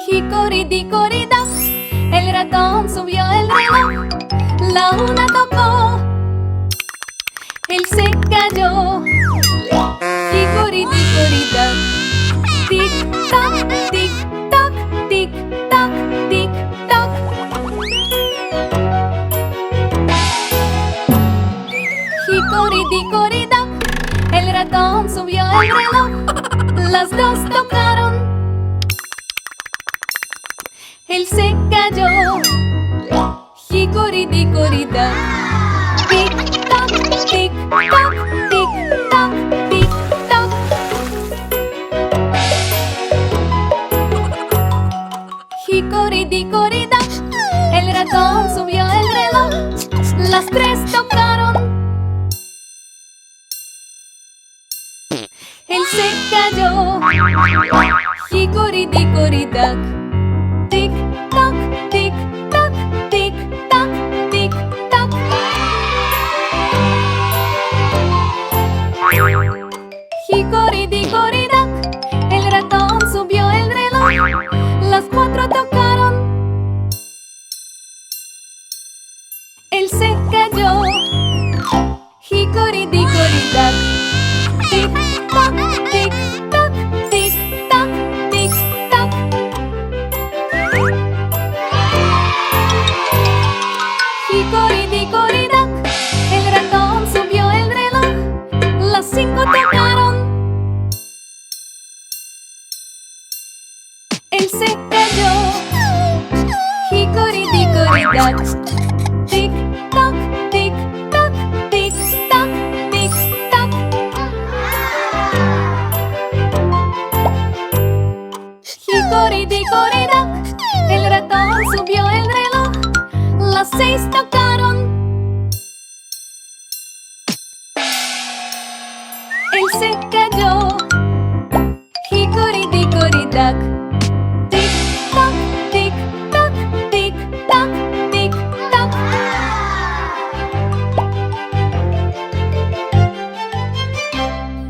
Hickory Dickory Dock, el ratón subió el reloj. La una tocó, él se cayó. Hickory Dickory Dock, tic toc, tic toc, tic toc, tic toc. Hickory Dickory Dock, el ratón subió el reloj. Las dos tocaron, él se cayó. Hickory Dickory Dock, tic toc, tic toc, tic toc, tic toc. Hickory Dickory Dock, el ratón subió el reloj. Las tres tocaron, él se cayó. Hickory Dickory Dock, tic toc, tic toc, tic toc, tic toc. Hickory Dickory Dock, el ratón subió el reloj. Las cuatro tocaron, él se cayó. Hickory Dickory Dock, tic toc, tic toc, tic toc, tic toc. Hickory Dickory Dock, el ratón subió el reloj. Las cinco tocaron, él se cayó. Hickory Dickory Dock, tic toc, tic toc, tic toc, tic toc. Hickory Dickory Dock, el ratón subió el reloj. Las seis tocaron, él se cayó. Hickory Dickory Dock,